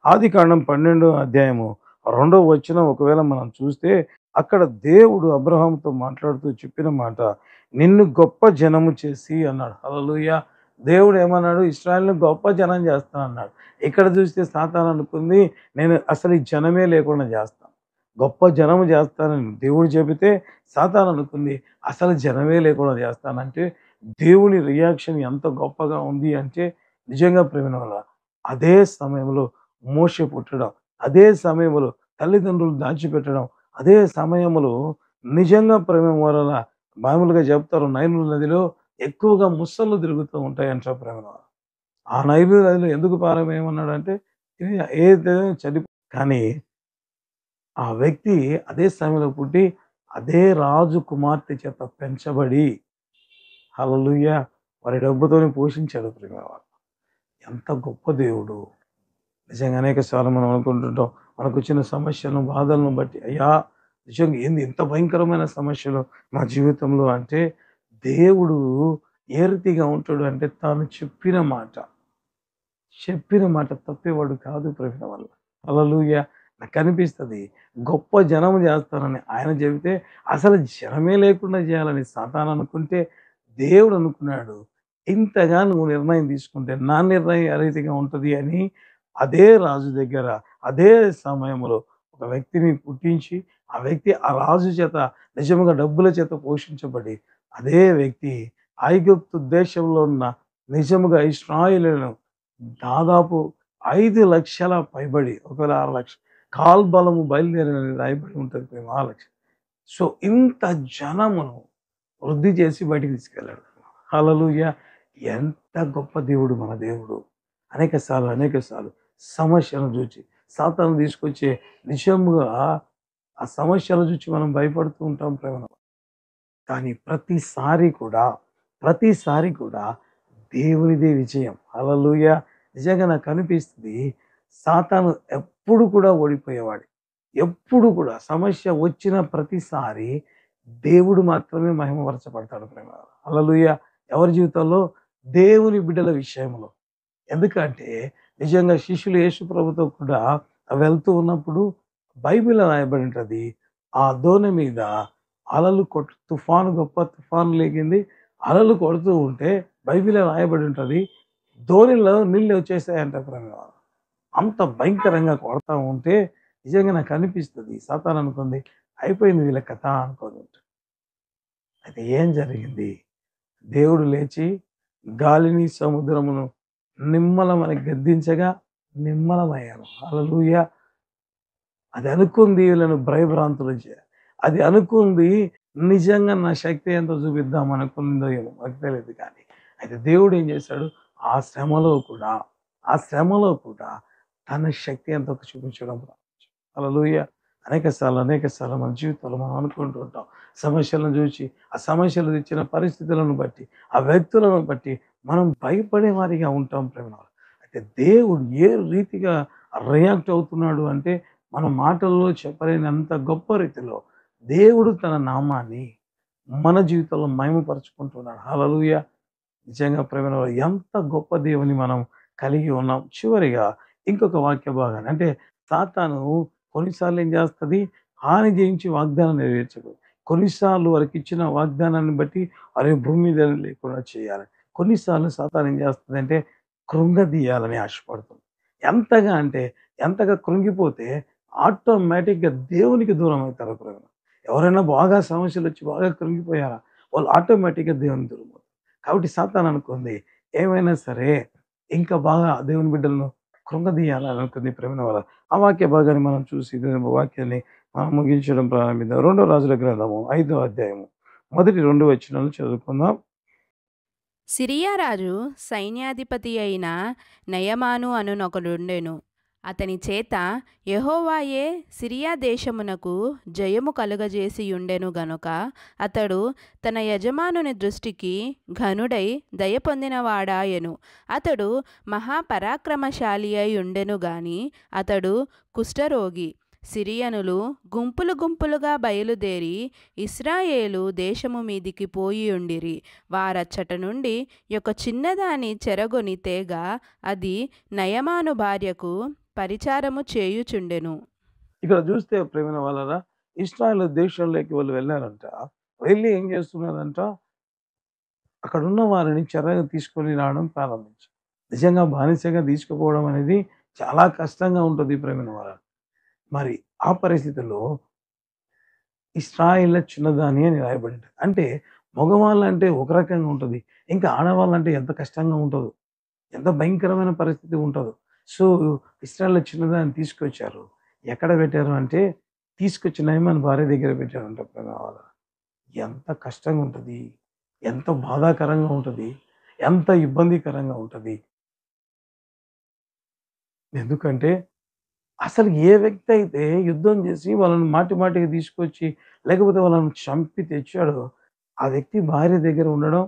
ఆదికాండం 12వ అధ్యాయము 2వ వచనం ఒకవేళ మనం చూస్తే అక్కడ దేవుడు అబ్రహాముతో మాట్లాడుతూ చెప్పిన మాట నిన్ను గొప్ప జనము చేసి అన్నాడు. హల్లెలూయా! దేవుడు ఏమన్నాడు? ఇశ్రాయేలుని గొప్ప జనం చేస్తానన్నాడు. ఇక్కడ చూస్తే సాతాను అనుకుంది నేను అసలు ఈ జనమే లేకుండా చేస్తాను. గొప్ప జనము చేస్తానని దేవుడు చెబితే సాతాను అనుకుంది అసలు జనమే లేకుండా చేస్తానంటే దేవుని రియాక్షన్ ఎంత గొప్పగా ఉంది అంటే నిజంగా ప్రేమైన వల్ల అదే సమయంలో మోషే పుట్టడం, అదే సమయంలో తల్లిదండ్రులు దాచిపెట్టడం, అదే సమయంలో నిజంగా ప్రేమ వలన మామూలుగా చెప్తారు నైలు నదిలో ఎక్కువగా ముసళ్ళు తిరుగుతూ ఉంటాయంట ప్రేమ. ఆ నైలు నదిలో ఎందుకు పారవేయమన్నాడంటే ఏదైతే చనిపో కానీ ఆ వ్యక్తి అదే సమయంలో పుట్టి, అదే రాజు కుమార్తె చేత పెంచబడి హల్లెలూయా! వారి డబ్బుతోనే పోషించాడు ప్రియమైన ఎంత గొప్ప దేవుడు! నిజంగా అనేక సార్లు మనం అనుకుంటుంటాం, మనకు వచ్చిన సమస్యలను, బాధలను బట్టి, అయ్యా! నిజంగా ఏంది ఇంత భయంకరమైన సమస్యలు మా జీవితంలో అంటే, దేవుడు ఏ రీతిగా ఉంటాడు అంటే, తాను చెప్పిన మాట తప్పేవాడు కాదు ప్రేమ వల్ల. హల్లెలూయా! నాకనిపిస్తది. గొప్ప జనం చేస్తారని ఆయన చెబితే, అసలు జనమే లేకుండా చేయాలని సాతాను అనుకుంటే, దేవుడు అనుకున్నాడు. ఇంతగా నువ్వు నిర్ణయం తీసుకుంటే, నా నిర్ణయం ఏ రీతిగా ఉంటది అని అదే రాజు దగ్గర, అదే సమయంలో ఒక వ్యక్తిని పుట్టించి, ఆ వ్యక్తి ఆ రాజు చేత నిజంగా డబ్బుల చేత పోషించబడి, అదే వ్యక్తి ఐగుప్తు దేశంలో ఉన్న నిజముగా ఇశ్రాయేలీయులను దాదాపు 5,00,000 పైబడి, ఒకవేళ 6,00,000 కాల్బలము బయలుదేరినని రాయబడి ఉంటది ప్రేమ 6,00,000. సో, ఇంత జనమును వృద్ధి చేసి బయటికి తీసుకెళ్ళాడు. హల్లెలూయా! ఎంత గొప్ప దేవుడు మన దేవుడు. అనేక సార్లు సమస్యలను చూచి, సాతాను తీసుకొచ్చే నిజంగా ఆ సమస్యలను చూచి మనం భయపడుతూ ఉంటాం ప్రేమ. కానీ ప్రతిసారి కూడా దేవునిదే విజయం. హల్లెలూయా! నిజంగా నాకనిపిస్తది. సాతాను ఎప్పుడు కూడా ఓడిపోయేవాడే. ఎప్పుడు కూడా సమస్య వచ్చిన ప్రతిసారి దేవుడు మాత్రమే మహిమపరచబడతాడు ప్రేమ. హల్లెలూయా! ఎవరి జీవితంలో? దేవుని బిడ్డల విషయంలో. ఎందుకంటే నిజంగా శిష్యులు యేసు ప్రభుతో కూడా వెళ్తూ ఉన్నప్పుడు బైబిల్‌లో రాయబడి ఉంటది. ఆ దోణి మీద అలలు గొప్ప తుఫాను లేగింది. అలలు కొడుతూ ఉంటే బైబిల్‌లో రాయబడి ఉంటది. దోణిలో నీళ్ళు వచ్చేసాయంట ప్రేమ. అంత భయంకరంగా కొడతా ఉంటే నిజంగా నాకనిపిస్తది. సాతాను అనుకుంది అయిపోయింది వీళ్ళ కథ అనుకోని. అయితే ఏం జరిగింది? దేవుడు లేచి గాలిని, సముద్రమును నిమ్మలమని గద్దించగా నిమ్మలమయ్యాను. హల్లెలూయా! అది అనుకుంది వీళ్ళను భయభ్రాంతులు చేయాలి. అది అనుకుంది నిజంగా నా శక్తి ఎంతో చూపిద్దాం అనుకుందో ఏమో మనకు తెలీదు కానీ. అయితే దేవుడు ఏం చేశాడు? ఆ శ్రమలో కూడా ఆ శ్రమలో కూడా తన శక్తి ఎంతో చూపించడం ప్రారంభించాడు. హల్లెలూయా! అనేక సార్లు మన జీవితంలో మనం అనుకుంటూ ఉంటాం. సమస్యలను చూచి, ఆ సమస్యలు తెచ్చిన పరిస్థితులను బట్టి, ఆ వ్యక్తులను బట్టి మనం భయపడే వారిగా ఉంటాం ప్రేమలో. అయితే దేవుడు ఏ రీతిగా రియాక్ట్ అవుతున్నాడు అంటే, మన మాటల్లో చెప్పలేనంత గొప్ప రీతిలో దేవుడు తన నామాన్ని మన జీవితంలో మహిమపరుచుకుంటున్నాడు. హల్లెలూయా! నిజంగా ప్రేమలో ఎంత గొప్ప దేవుని మనం కలిగి ఉన్నాం. చివరిగా ఇంకొక వాక్య భాగాన్ని అంటే సాతాను కొన్నిసార్లు ఏం చేస్తది? హాని జయించి వాగ్దానం నెరవేర్చదు. కొన్నిసార్లు వారికిచ్చిన వాగ్దానాన్ని బట్టి అరే భూమి మీద లేకుండా చేయాలి. కొన్నిసార్లు సాతాను ఏం చేస్తదంటే కృంగదీయాలని ఆశపడుతుంది. ఎంతగా అంటే ఎంతగా కృంగిపోతే ఆటోమేటిక్‌గా దేవునికి దూరం అవుతారు ప్రేమ. ఎవరైనా బాగా సమస్యలొచ్చి బాగా కృంగిపోయారా? వాళ్ళు ఆటోమేటిక్‌గా దేవునికి దూరం అవుతారు. కాబట్టి సాతాను అనుకుంది ఏమైనా సరే ఇంకా బాగా దేవుని బిడ్డలను కృంగదీయాలని అనుకుంది ప్రేమ వల్ల. ఆ వాక్య భాగాన్ని మనం చూసి వాక్యాన్ని మనం ముగించడం ప్రారంభిద్దాం. రెండో రాజుల గ్రంథము 5వ అధ్యాయము మొదటి 2 వచనాలు చదువుకుందాం. సిరియా రాజు సైన్యాధిపతి అయిన నయమాను అనునొకడుండెను. అతని చేత యెహోవాయే సిరియా దేశమునకు జయము కలుగజేసియుండెను గనుక అతడు తన యజమానుని దృష్టికి ఘనుడై దయ పొందినవాడాయెను. అతడు మహాపరాక్రమశాలి అయి ఉండెను గాని అతడు కుష్ఠరోగి. సిరియనులు గుంపులు గుంపులుగా బయలుదేరి ఇశ్రాయేలు దేశము మీదికి పోయియుండిరి. వారచ్చట నుండి ఒక చిన్నదాని చెరగొని తేగ అది నయమాను భార్యకు పరిచారము చేయుచుండెను. ఇక్కడ చూస్తే ప్రేమైన వాళ్ళరా ఇశ్రాయేలు దేశంలోకి వాళ్ళు వెళ్ళారంట. వెళ్ళి ఏం చేస్తున్నారంట? అక్కడున్న వారిని చెరగా తీసుకొని రావడం ప్రారంభించారు. నిజంగా బానిసగా తీసుకుపోవడం అనేది చాలా కష్టంగా ఉంటుంది ప్రేమైన వాళ్ళ. మరి ఆ పరిస్థితుల్లో ఇశ్రాయేలు చిన్నదాని అని రాయబడింది. అంటే మగవాళ్ళంటే ఒక రకంగా ఉంటది. ఇంకా ఆడవాళ్ళంటే ఎంత కష్టంగా ఉంటదో, ఎంత భయంకరమైన పరిస్థితి ఉంటదో. సో, ఇశ్రాయేలు చిన్నదాన్ని తీసుకొచ్చారు. ఎక్కడ పెట్టారు అంటే, తీసుకొచ్చి నయమాను భార్య దగ్గర పెట్టారంట ప్రేమవాళ్ళ. ఎంత కష్టంగా ఉంటది. ఎంత బాధాకరంగా ఉంటది. ఎంత ఇబ్బందికరంగా ఉంటది. ఎందుకంటే అసలు ఏ వ్యక్తి అయితే యుద్ధం చేసి వాళ్ళని మాటికి తీసుకొచ్చి, లేకపోతే వాళ్ళని చంపి తెచ్చాడో, ఆ వ్యక్తి భార్య దగ్గర ఉండడం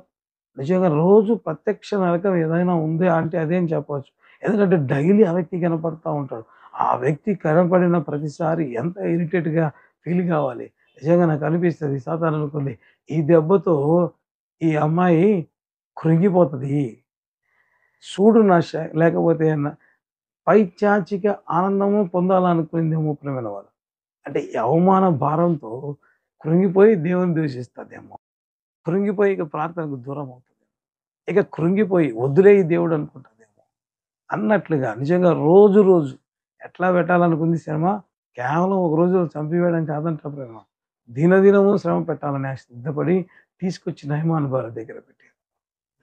నిజంగా రోజు ప్రత్యక్ష నరకం ఏదైనా ఉందా అంటే అదే అని చెప్పొచ్చు. ఎందుకంటే డైలీ ఆ వ్యక్తి కనపడతా ఉంటాడు. ఆ వ్యక్తి కనపడిన ప్రతిసారి ఎంత ఇరిటేట్‌గా ఫీల్ కావాలి. నిజంగా నాకు అనిపిస్తది సాతాను అనుకుంది, ఈ దెబ్బతో ఈ అమ్మాయి కృంగిపోతది. చూడు లేకపోతే పైశాచిక ఆనందము పొందాలనుకునిందేమో ప్రియమైన వాళ్ళు. అంటే ఈ అవమాన భారంతో కృంగిపోయి దేవుని ద్వేషిస్తదేమో. కృంగిపోయి ఇక ప్రార్థనకు దూరం అవుతది. ఇక కృంగిపోయి వద్దులే ఈ దేవుడు అనుకుంటదేమో. అన్నట్లుగా నిజంగా రోజు రోజు ఎట్లా పెట్టాలనుకుంది శ్రమ, కేవలం ఒక రోజులో చంపివేయడం కాదంట ప్రేమ. దినదినము శ్రమ పెట్టాలని సిద్ధపడి తీసుకొచ్చి నయమాను భార్య దగ్గర పెట్టారు.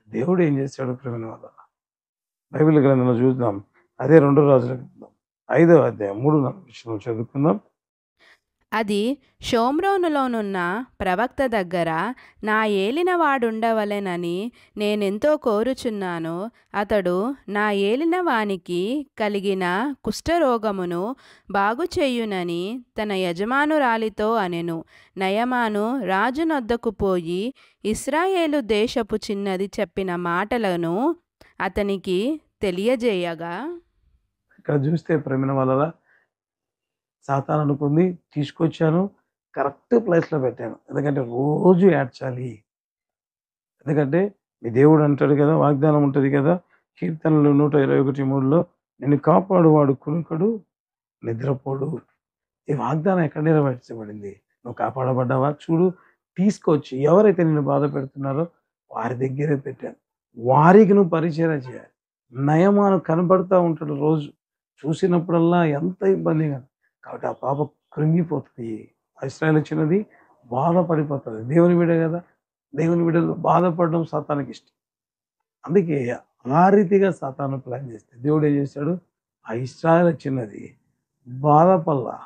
దేవుడు ఏం చేశాడు ప్రియమైన వాళ్ళ, బైబిల్ గ్రంథంలో చూద్దాం. అదే 2 రాజుల గ్రంథం 5వ అధ్యాయం 3, 4 వచనం చదువుకుందాం. అది షోమ్రోనులోనున్న ప్రవక్త దగ్గర నా ఏలినవాడుండవలెనని నేనెంతో కోరుచున్నాను. అతడు నా ఏలినవానికి కలిగిన కుష్ఠరోగమును బాగుచేయునని తన యజమానురాలితో అనెను. నయమాను రాజునొద్దకు పోయి ఇశ్రాయేలు దేశపు చిన్నది చెప్పిన మాటలను అతనికి తెలియజేయగా, ఇక్కడ చూస్తే ప్రేమైన వాళ్ళ సాతాను అనుకుంది, తీసుకొచ్చాను కరెక్ట్ ప్లేస్‌లో పెట్టాను. ఎందుకంటే రోజు ఏడ్చాలి. ఎందుకంటే మీ దేవుడు అంటాడు కదా, వాగ్దానం ఉంటది కదా, కీర్తనలు 121:3లో నిన్ను కాపాడువాడు కునుకడు, నిద్రపోడు. ఈ వాగ్దానం ఎక్కడ నెరవేర్చబడింది? నువ్వు కాపాడబడ్డావా? చూడు, తీసుకొచ్చి ఎవరైతే నిన్ను బాధ పెడుతున్నారో వారి దగ్గరే పెట్టాను. వారికి నువ్వు పరిచర్య చేయాలి. నయమాను కనబడతా ఉంటాడు రోజు. చూసినప్పుడల్లా ఎంత ఇబ్బందిగా. కాబట్టి ఆ పాప కృంగిపోతది. ఇశ్రాయేలు చిన్నది బాధపడిపోతది. దేవుని బిడ్డ కదా! దేవుని బిడ్డలు బాధపడడం సాతానుకి ఇష్టం. అందుకే ఆ రీతిగా సాతాను ప్లాన్ చేస్తే దేవుడు ఏం చేశాడు? ఆ ఇశ్రాయేలు చిన్నది బాధపల్లా,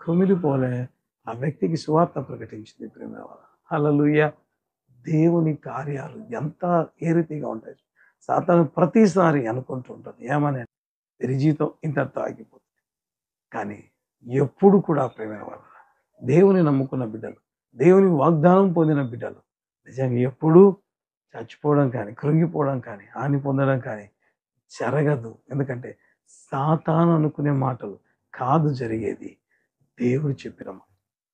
కుమిలిపోలే ఆ వ్యక్తికి సువార్త ప్రకటించింది ప్రేమ. హల్లెలూయా! దేవుని కార్యాలు ఎంత ఏ రీతిగా ఉంటాయి. సాతాను ప్రతిసారి అనుకుంటూ ఉంటుంది ఏమని, వీరి జీవితం ఇంతటితో ఆగిపోతుంది. కానీ ఎప్పుడు కూడా ప్రేమైన వాళ్ళు, దేవుని నమ్ముకున్న బిడ్డలు, దేవుని వాగ్దానం పొందిన బిడ్డలు నిజంగా ఎప్పుడూ చచ్చిపోవడం కానీ, కృంగిపోవడం కానీ, హాని పొందడం కానీ జరగదు. ఎందుకంటే సాతాను అనుకునే మాటలు కాదు జరిగేది, దేవుడు చెప్పిన మాట.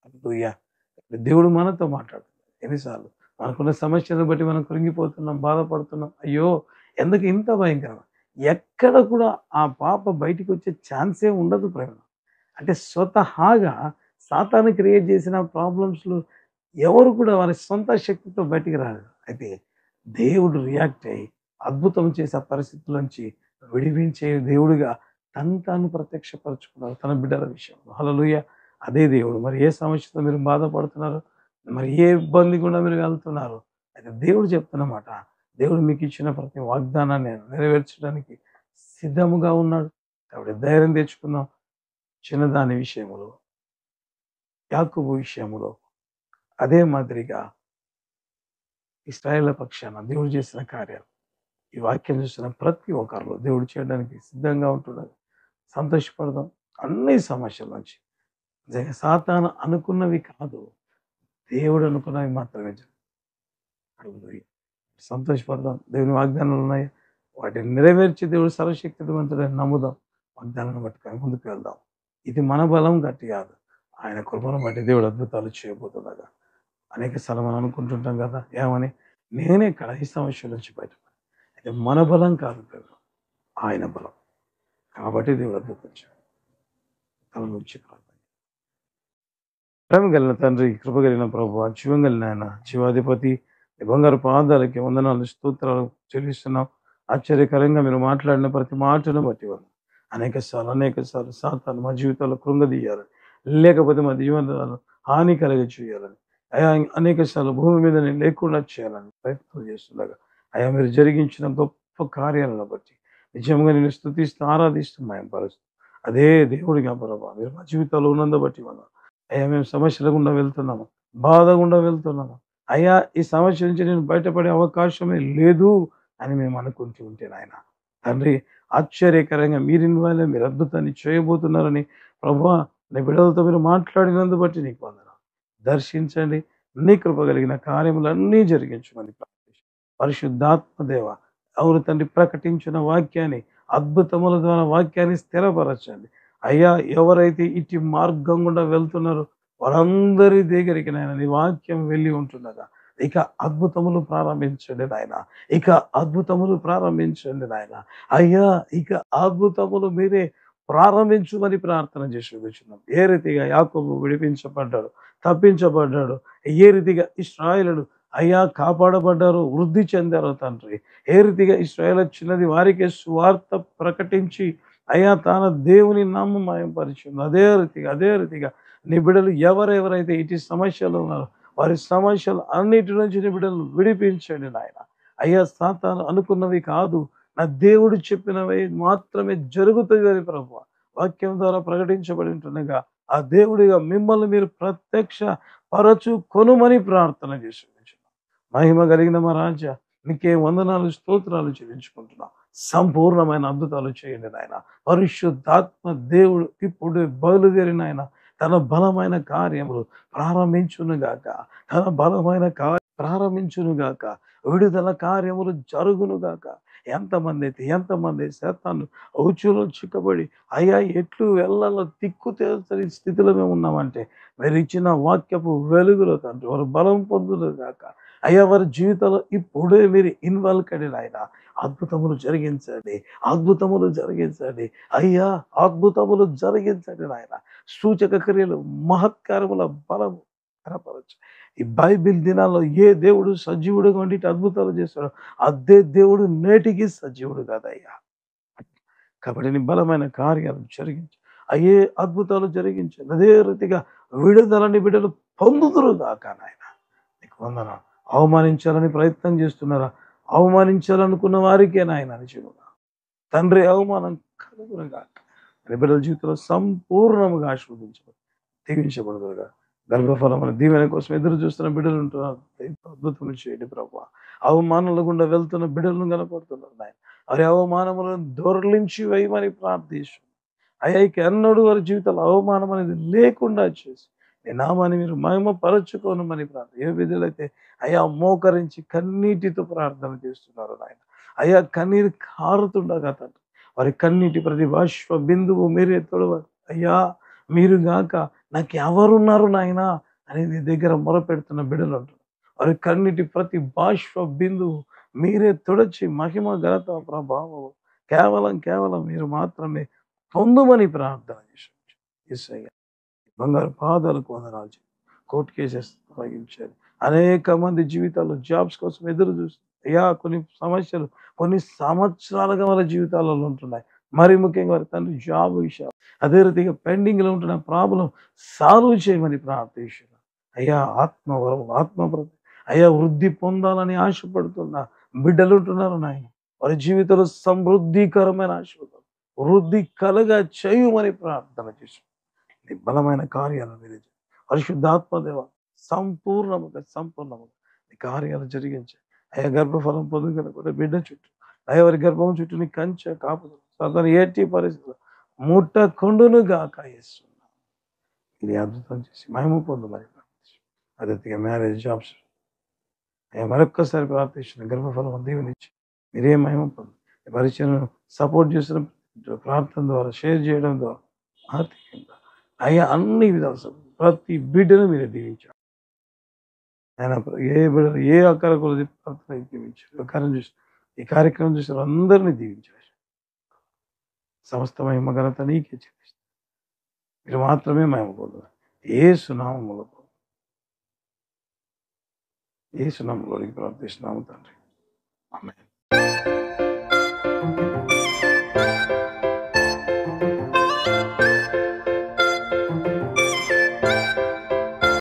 హల్లెలూయా! దేవుడు మనతో మాట్లాడుతున్నాడు. ఎన్నిసార్లు మనకున్న సమస్యలను బట్టి మనం కృంగిపోతున్నాం, బాధపడుతున్నాం. అయ్యో ఎందుకు ఇంత భయంకరం? ఎక్కడ కూడా ఆ పాప బయటికి వచ్చే ఛాన్సే ఉండదు ప్రేమ. అంటే స్వతహాగా సాతాను క్రియేట్ చేసిన ప్రాబ్లమ్స్‌లో ఎవరు కూడా వారి సొంత శక్తితో బయటికి రాలేదు. అయితే దేవుడు రియాక్ట్ అయ్యి అద్భుతం చేసే ఆ పరిస్థితుల్లోంచి విడిపించే దేవుడుగా తను తాను ప్రత్యక్షపరుచుకున్నారు తన బిడ్డల విషయంలో. హల్లెలూయా! అదే దేవుడు. మరి ఏ సమస్యతో మీరు బాధపడుతున్నారో, మరి ఏ ఇబ్బంది గుండా మీరు వెళ్తున్నారో, అయితే దేవుడు చెప్తున్నమాట, దేవుడు మీకు ఇచ్చిన ప్రతి వాగ్దానాన్ని నెరవేర్చడానికి సిద్ధముగా ఉన్నాడు. కాబట్టి ధైర్యం తెచ్చుకుందాం. చిన్నదాని విషయంలో, యాకోబు విషయంలో, అదే మాదిరిగా ఇశ్రాయేలు పక్షాన దేవుడు చేసిన కార్యాలు ఈ వాక్యం చూసిన ప్రతి ఒక్కరిలో దేవుడు చేయడానికి సిద్ధంగా ఉంటున్నాడు. సంతోషపడదాం. అన్ని సమస్యల నుంచి నిజంగా సాతాను అనుకున్నవి కాదు, దేవుడు అనుకున్నవి మాత్రమే జరుగుతాయి. సంతోషపడదాం. దేవుని వాగ్దానాలు ఉన్నాయి, వాటిని నెరవేర్చి దేవుడు సర్వశక్తివంతుడని నమ్ముదాం. వాగ్దానాన్ని పట్టుకొని ముందుకు వెళ్దాం. ఇది మన బలం గట్టి కాదు, ఆయన కృపను బట్టి దేవుడు అద్భుతాలు చేయబోతుండగా అనేక సార్లు మనం అనుకుంటుంటాం కదా, ఏమని, నేనే ఇక్కడ ఈ సమస్య నుంచి బయటపడి. అయితే మన బలం కాదు కదా, ఆయన బలం. కాబట్టి దేవుడు అద్భుతం చేయాలి. తల నుంచి ప్రార్థన. ప్రేమ కలిగిన తండ్రి, కృప కలిగిన ప్రభువా, జీవం కలిగిన ఆయన, జీవాధిపతి, నీ బంగారు పాదాలకి వందనాలు స్తోత్రాలు చెల్లిస్తున్నాం. ఆశ్చర్యకరంగా మీరు మాట్లాడిన ప్రతి మాటను బట్టి అనేక సార్లు సాతాను మా జీవితాల్లో కృంగదీయాలని, లేకపోతే మా జీవితాలను హాని కలిగి చేయాలని, అయా అనేక సార్లు భూమి మీద లేకుండా చేయాలని ప్రయత్నం చేస్తుండగా, అయా మీరు జరిగించిన గొప్ప కార్యాలను బట్టి నిజంగా నేను స్తుతిస్తూ ఆరాధిస్తూ మాయంపరుస్తూ అదే దేవుడిగా ప్రభావ మీరు మా జీవితాల్లో ఉన్నందు బట్టి మనం అయ్యా మేము సమస్యల గుండా వెళ్తున్నాము, బాధ గుండా వెళ్తున్నాము. అయ్యా ఈ సమస్య నుంచి నేను బయటపడే అవకాశమే లేదు అని మేము అనుకుంటూ ఉంటే నాయన తండ్రి, ఆశ్చర్యకరంగా మీరు ఇన్వాల్వ్ మీరు అద్భుతాన్ని చేయబోతున్నారని ప్రభువా, నీ బిడ్డలతో మీరు మాట్లాడినందు బట్టి నీకు వందనాలు. దర్శించండి, నీ కృప కలిగిన కార్యములన్నీ జరిగించమని ప్రార్థించి పరిశుద్ధాత్మ దేవ, ఎవరు తండ్రి ప్రకటించిన వాక్యాన్ని అద్భుతముల ద్వారా వాక్యాన్ని స్థిరపరచండి. అయ్యా, ఎవరైతే ఇటు మార్గం గుండా వెళ్తున్నారో వారందరి దగ్గరికి నాయన నీ వాక్యం వెళ్ళి ఉంటుండగా ఇక అద్భుతములు ప్రారంభించండి నాయన. ఇక అద్భుతములు ప్రారంభించండి నాయన. అయ్యా, ఇక అద్భుతములు మీరే ప్రారంభించుమని ప్రార్థన చేసి కూర్చున్నాం. ఏ రీతిగా యాకోబు విడిపించబడ్డాడు, తప్పించబడ్డాడు, ఏ రీతిగా ఇశ్రాయేలులు అయ్యా కాపాడబడ్డారు, వృద్ధి చెందారు తండ్రి. ఏ రీతిగా ఇశ్రాయేలు చిన్నది వారికే సువార్త ప్రకటించి అయ్యా తన దేవుని నామం మహిమపరిచింది. అదే రీతిగా నీ బిడ్డలు ఎవరెవరైతే ఇటు సమస్యలు ఉన్నారో వారి సమస్యలు అన్నిటి నుంచి నీ బిడ్డలు విడిపించండి నాయన. అయ్యా, సాతాను అనుకున్నవి కాదు, నా దేవుడు చెప్పినవి మాత్రమే జరుగుతుంది ప్రభువా వాక్యం ద్వారా ప్రకటించబడి ఉంటుండగా ఆ దేవుడిగా మిమ్మల్ని మీరు ప్రత్యక్ష పరచు కొనుమని ప్రార్థన చేసి మహిమ కలిగిన మా రాజా నీకే వందనాలు స్తోత్రాలు చెల్లించుకుంటున్నా. సంపూర్ణమైన అద్భుతాలు చేయండి నాయన. పరిశుద్ధాత్మ దేవుడు ఇప్పుడు బయలుదేరిన ఆయన తన బలమైన కార్యములు ప్రారంభించునుగాక, తన బలమైన ప్రారంభించునుగాక, విడుదల కార్యములు జరుగునుగాక. ఎంతమంది శాతాన్ని ఔచులో చిక్కబడి అయ్యా ఎట్లు వెళ్ళాలో దిక్కు తెలుసని స్థితిలో మేము ఉన్నామంటే మీరు ఇచ్చిన వాక్యపు వెలుగులో తండ్రి వారు బలం పొందునుగాక. అయ్యా, వారి జీవితంలో ఇప్పుడే మీరు ఇన్వాల్వ్ కండి ఆయన. అద్భుతములు జరిగించండి, అద్భుతములు జరిగించండి అయ్యా, అద్భుతములు జరిగించండి నాయన. సూచక క్రియలు మహత్కారముల బలము కనపరచు. ఈ బైబిల్ దినాల్లో ఏ దేవుడు సజీవుడుగా ఉండి అద్భుతాలు చేస్తాడో అదే దేవుడు నేటికి సజీవుడు కాదయ్యా. కాబట్టి నీ బలమైన కార్యాలు జరిగించు, అయ్యే అద్భుతాలు జరిగించండి. అదే రీతిగా విడుదలని బిడ్డలు పొందుదురుగాక నాయన. నీకు వందనాలు. అవమానించాలని ప్రయత్నం చేస్తున్నారా? అవమానించాలనుకున్న వారికే నాయన నిజముగా తండ్రి అవమానం కలుగునుగాక. బిడ్డల జీవితంలో సంపూర్ణముగా ఆశీర్వదించబడి దీవించబడుదురుగా. గర్భఫలం అనే దీవెన కోసం ఎదురు చూస్తున్న బిడ్డలు ఉంటున్నారు. అద్భుతం చేయండి ప్రభువా. అవమానాల గుండా వెళ్తున్న బిడ్డలను కనపడుతున్నారు నాయన. వారి అవమానములను దొరలించి వేయమని ప్రార్థిస్తున్నాను. అయ్యా, ఎన్నడూ వారి జీవితంలో అవమానం అనేది లేకుండా చేసి నీ నామాన్ని మీరు మహిమ పరచుకోనమని ప్రార్థన. ఏ విధులైతే అయ్యా మోకరించి కన్నీటితో ప్రార్థన చేస్తున్నారు నాయన. అయ్యా, కన్నీరు కారుతుండగా తండ్రి వారి కన్నీటి ప్రతి బాష్ప బిందువు మీరే తొడవాలి. అయ్యా, మీరు గాక నాకు ఎవరున్నారు నాయన అని నీ దగ్గర మొరపెడుతున్న బిడ్డలు అంటున్నారు. వారి కన్నీటి ప్రతి బాష్ప బిందువు మీరే తొడచి మహిమ ఘనత ప్రభావం కేవలం మీరు మాత్రమే పొందుమని ప్రార్థన చేశారు. యేసయ్యా, బంగారు పాదాలకు వందనాలు. కోర్టు కేసెస్ తొలగించారు. అనేక మంది జీవితాల్లో జాబ్స్ కోసం ఎదురు చూస్తారు. అయ్యా, కొన్ని సమస్యలు కొన్ని సంవత్సరాలుగా వాళ్ళ జీవితాలలో ఉంటున్నాయి. మరి ముఖ్యంగా వారి తండ్రి జాబ్ విషయాలు అదే రీతిగా పెండింగ్లో ఉంటున్న ప్రాబ్లం సాల్వ్ చేయమని ప్రార్థిస్తున్నాను. అయ్యా, ఆత్మవరం ఆత్మప్రతి అయ్యా వృద్ధి పొందాలని ఆశపడుతున్న బిడ్డలు ఉంటున్నారు నాయన. వారి జీవితంలో సమృద్ధికరమైన ఆశీర్వాదం వృద్ధి కలగా చేయమని ప్రార్థన చేశాను. నీ బలమైన కార్యాలు మీరు పరిశుద్ధాత్మదేవ సంపూర్ణముగా నీ కార్యాలు జరిగించి అయ్యా గర్భఫలం పొందుకుని బిడ్డ చుట్టూ అయ్యా వారి గర్భం చుట్టూ నీ కంచె కాపుదలు సాధారణ ఏటి పరిస్థితులు ముట్టకుండును గాక చేస్తున్నా. ఇది అద్భుతం చేసి మహిమ పొందమని ప్రార్థించు. అదే మ్యారేజ్ జాబ్స్ అయ్యా మరొక్కసారి ప్రార్థించిన గర్భఫలం దీవెనిచ్చి మీరే మహిమ పొందు. పరిచయం సపోర్ట్ చేసిన ప్రార్థన ద్వారా షేర్ చేయడం ద్వారా ఆర్థికంగా అయ్యా అన్ని విధాలు ప్రతి బిడ్డను మీరే దీవించారు. ఆయన ఏ బిడ్డలు ఏ ఆకార కొలది ప్రార్థన దీవించారు. ఈ కార్యక్రమం చూసారు అందరినీ దీవించారు. సమస్త మహిమ ఘనత నీకే చెల్లిస్తారు. మీరు మాత్రమే మహిమ పొందారు. యేసు నామములో ప్రార్థిస్తున్నాము తండ్రి. ఆమేన్.